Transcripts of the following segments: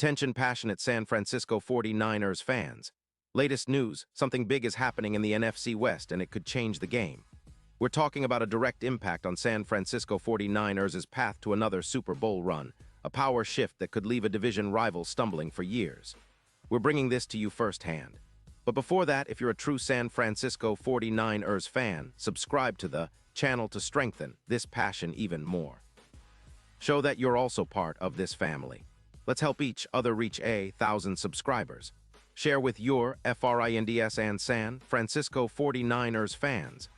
Attention passionate San Francisco 49ers fans. Latest news, something big is happening in the NFC West and it could change the game. We're talking about a direct impact on San Francisco 49ers' path to another Super Bowl run, a power shift that could leave a division rival stumbling for years. We're bringing this to you firsthand. But before that, if you're a true San Francisco 49ers fan, subscribe to the channel to strengthen this passion even more. Show that you're also part of this family. Let's help each other reach 1,000 subscribers. Share with your FRINDS and San Francisco 49ers fans.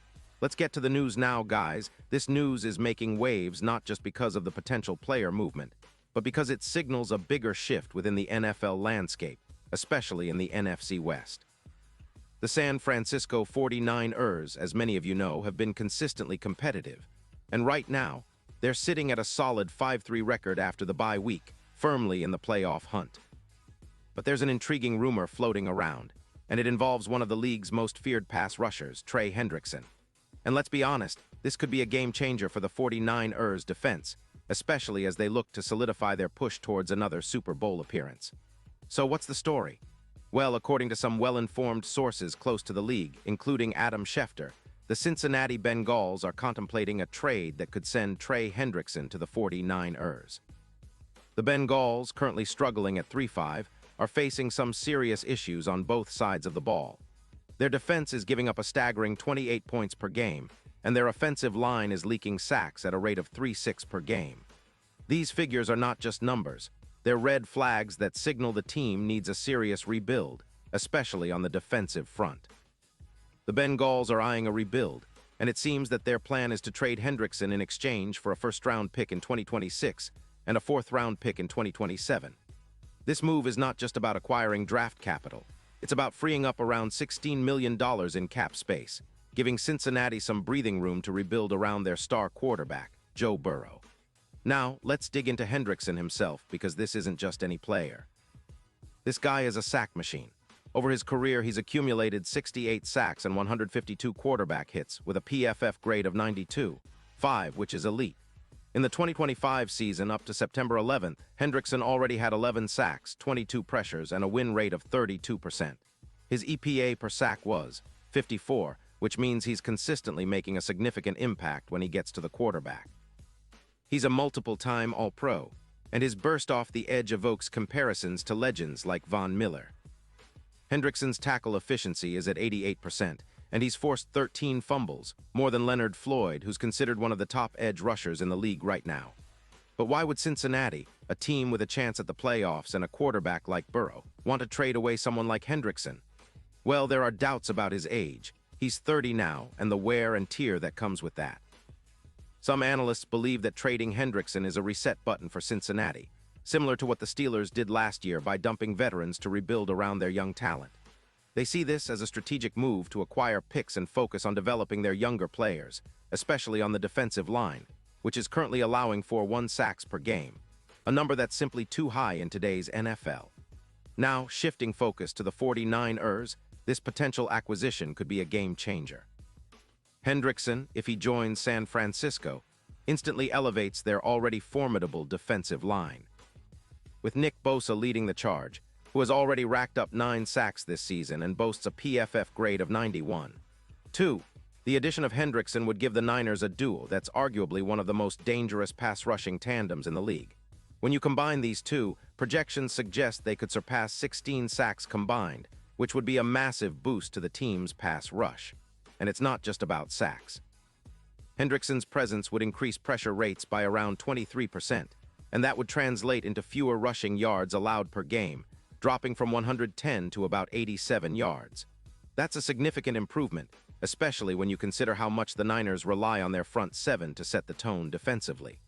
Let's get to the news now, guys. This news is making waves not just because of the potential player movement, but because it signals a bigger shift within the NFL landscape, especially in the NFC West. The San Francisco 49ers, as many of you know, have been consistently competitive. And right now, they're sitting at a solid 5-3 record after the bye week, firmly in the playoff hunt. But there's an intriguing rumor floating around, and it involves one of the league's most feared pass rushers, Trey Hendrickson. And let's be honest, this could be a game changer for the 49ers defense, especially as they look to solidify their push towards another Super Bowl appearance. So what's the story? Well, according to some well-informed sources close to the league, including Adam Schefter, the Cincinnati Bengals are contemplating a trade that could send Trey Hendrickson to the 49ers. The Bengals, currently struggling at 3-5, are facing some serious issues on both sides of the ball. Their defense is giving up a staggering 28 points per game, and their offensive line is leaking sacks at a rate of 3-6 per game. These figures are not just numbers. They're red flags that signal the team needs a serious rebuild, especially on the defensive front. The Bengals are eyeing a rebuild, and it seems that their plan is to trade Hendrickson in exchange for a first-round pick in 2026 and a fourth-round pick in 2027. This move is not just about acquiring draft capital. It's about freeing up around $16 million in cap space, giving Cincinnati some breathing room to rebuild around their star quarterback, Joe Burrow. Now, let's dig into Hendrickson himself, because this isn't just any player. This guy is a sack machine. Over his career, he's accumulated 68 sacks and 152 quarterback hits with a PFF grade of 92.5, which is elite. In the 2025 season up to September 11th, Hendrickson already had 11 sacks, 22 pressures, and a win rate of 32%. His EPA per sack was 54, which means he's consistently making a significant impact when he gets to the quarterback. He's a multiple-time All-Pro, and his burst off the edge evokes comparisons to legends like Von Miller. Hendrickson's tackle efficiency is at 88%, and he's forced 13 fumbles, more than Leonard Floyd, who's considered one of the top edge rushers in the league right now. But why would Cincinnati, a team with a chance at the playoffs and a quarterback like Burrow, want to trade away someone like Hendrickson? Well, there are doubts about his age. He's 30 now, and the wear and tear that comes with that. Some analysts believe that trading Hendrickson is a reset button for Cincinnati, similar to what the Steelers did last year by dumping veterans to rebuild around their young talent. They see this as a strategic move to acquire picks and focus on developing their younger players, especially on the defensive line, which is currently allowing for 1 sacks per game, a number that's simply too high in today's NFL. Now, shifting focus to the 49ers, this potential acquisition could be a game changer. Hendrickson, if he joins San Francisco, instantly elevates their already formidable defensive line. With Nick Bosa leading the charge, who has already racked up 9 sacks this season and boasts a PFF grade of 91. 2. The addition of Hendrickson would give the Niners a duo that's arguably one of the most dangerous pass-rushing tandems in the league. When you combine these two, projections suggest they could surpass 16 sacks combined, which would be a massive boost to the team's pass rush. And it's not just about sacks. Hendrickson's presence would increase pressure rates by around 23%, and that would translate into fewer rushing yards allowed per game, dropping from 110 to about 87 yards. That's a significant improvement, especially when you consider how much the Niners rely on their front seven to set the tone defensively.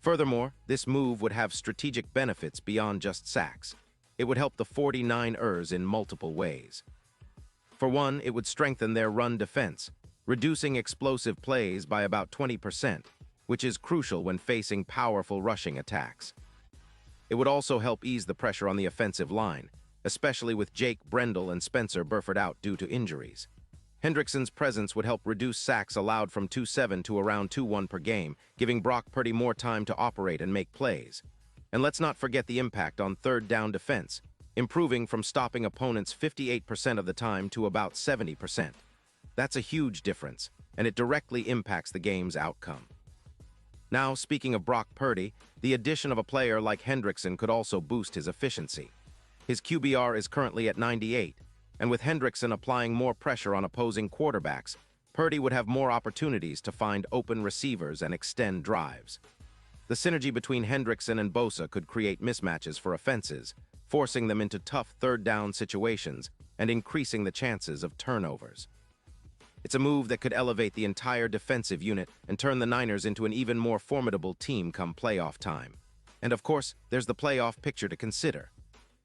Furthermore, this move would have strategic benefits beyond just sacks. It would help the 49ers in multiple ways. For one, it would strengthen their run defense, reducing explosive plays by about 20%, which is crucial when facing powerful rushing attacks. It would also help ease the pressure on the offensive line, especially with Jake Brendel and Spencer Burford out due to injuries. Hendrickson's presence would help reduce sacks allowed from 2.7 to around 2.1 per game, giving Brock Purdy more time to operate and make plays. And let's not forget the impact on third down defense, improving from stopping opponents 58% of the time to about 70%. That's a huge difference, and it directly impacts the game's outcome. Now, speaking of Brock Purdy, the addition of a player like Hendrickson could also boost his efficiency. His QBR is currently at 98, and with Hendrickson applying more pressure on opposing quarterbacks, Purdy would have more opportunities to find open receivers and extend drives. The synergy between Hendrickson and Bosa could create mismatches for offenses, forcing them into tough third-down situations and increasing the chances of turnovers. It's a move that could elevate the entire defensive unit and turn the Niners into an even more formidable team come playoff time. And of course, there's the playoff picture to consider.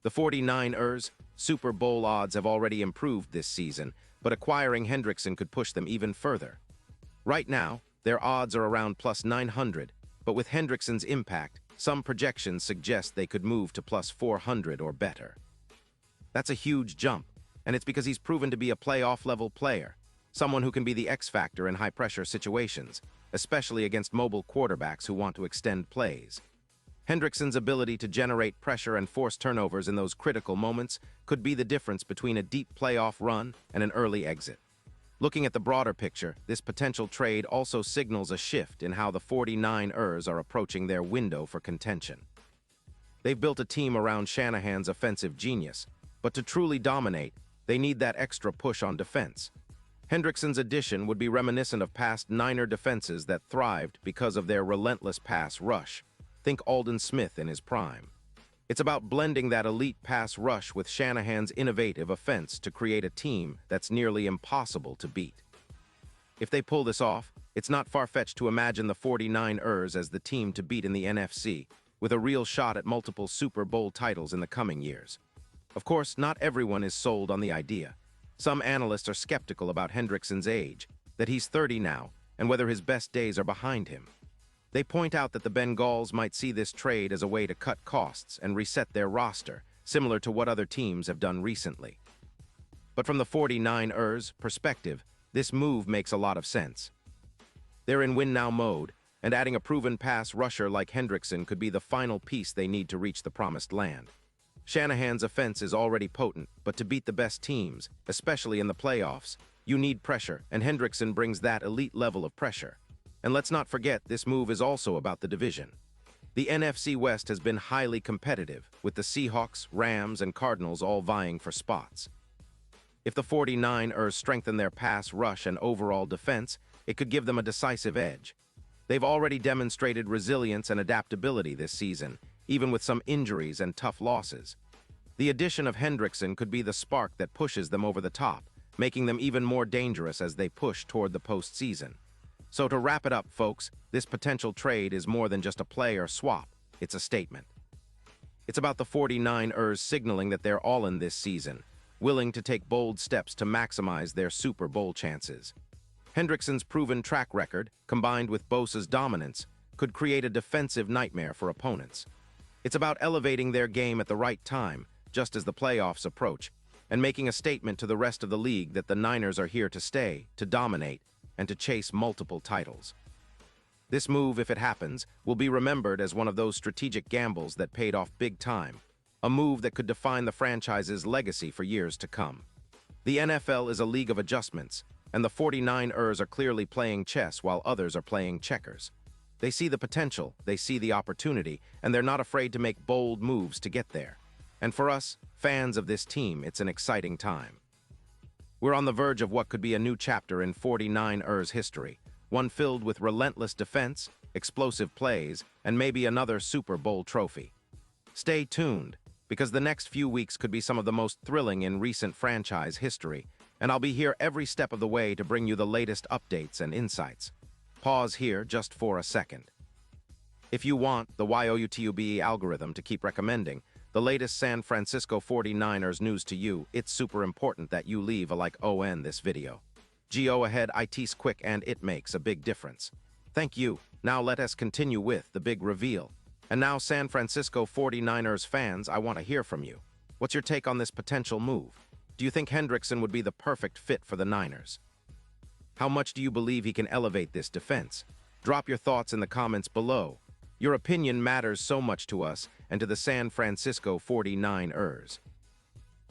The 49ers' Super Bowl odds have already improved this season, but acquiring Hendrickson could push them even further. Right now, their odds are around plus 900, but with Hendrickson's impact, some projections suggest they could move to plus 400 or better. That's a huge jump, and it's because he's proven to be a playoff-level player, someone who can be the X-factor in high-pressure situations, especially against mobile quarterbacks who want to extend plays. Hendrickson's ability to generate pressure and force turnovers in those critical moments could be the difference between a deep playoff run and an early exit. Looking at the broader picture, this potential trade also signals a shift in how the 49ers are approaching their window for contention. They've built a team around Shanahan's offensive genius, but to truly dominate, they need that extra push on defense. Hendrickson's addition would be reminiscent of past Niner defenses that thrived because of their relentless pass rush. Think Aldon Smith in his prime. It's about blending that elite pass rush with Shanahan's innovative offense to create a team that's nearly impossible to beat. If they pull this off, it's not far-fetched to imagine the 49ers as the team to beat in the NFC, with a real shot at multiple Super Bowl titles in the coming years. Of course, not everyone is sold on the idea. Some analysts are skeptical about Hendrickson's age, that he's 30 now, and whether his best days are behind him. They point out that the Bengals might see this trade as a way to cut costs and reset their roster, similar to what other teams have done recently. But from the 49ers' perspective, this move makes a lot of sense. They're in win-now mode, and adding a proven pass rusher like Hendrickson could be the final piece they need to reach the promised land. Shanahan's offense is already potent, but to beat the best teams, especially in the playoffs, you need pressure, and Hendrickson brings that elite level of pressure. And let's not forget, this move is also about the division. The NFC West has been highly competitive, with the Seahawks, Rams, and Cardinals all vying for spots. If the 49ers strengthen their pass rush and overall defense, it could give them a decisive edge. They've already demonstrated resilience and adaptability this season, even with some injuries and tough losses. The addition of Hendrickson could be the spark that pushes them over the top, making them even more dangerous as they push toward the postseason. So to wrap it up, folks, this potential trade is more than just a player swap. It's a statement. It's about the 49ers signaling that they're all in this season, willing to take bold steps to maximize their Super Bowl chances. Hendrickson's proven track record, combined with Bosa's dominance, could create a defensive nightmare for opponents. It's about elevating their game at the right time, just as the playoffs approach, and making a statement to the rest of the league that the Niners are here to stay, to dominate, and to chase multiple titles. This move, if it happens, will be remembered as one of those strategic gambles that paid off big time, a move that could define the franchise's legacy for years to come. The NFL is a league of adjustments, and the 49ers are clearly playing chess while others are playing checkers. They see the potential, they see the opportunity, and they're not afraid to make bold moves to get there. And for us, fans of this team, it's an exciting time. We're on the verge of what could be a new chapter in 49ers history, one filled with relentless defense, explosive plays, and maybe another Super Bowl trophy. Stay tuned, because the next few weeks could be some of the most thrilling in recent franchise history, and I'll be here every step of the way to bring you the latest updates and insights. Pause here just for a second. If you want the YouTube algorithm to keep recommending the latest San Francisco 49ers news to you, it's super important that you leave a like on this video. Go ahead, it's quick and it makes a big difference. Thank you. Now let us continue with the big reveal. And now, San Francisco 49ers fans, I want to hear from you. What's your take on this potential move? Do you think Hendrickson would be the perfect fit for the Niners? How much do you believe he can elevate this defense? Drop your thoughts in the comments below. Your opinion matters so much to us and to the San Francisco 49ers.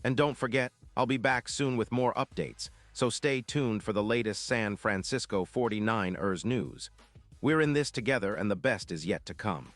And don't forget, I'll be back soon with more updates, so stay tuned for the latest San Francisco 49ers news. We're in this together and the best is yet to come.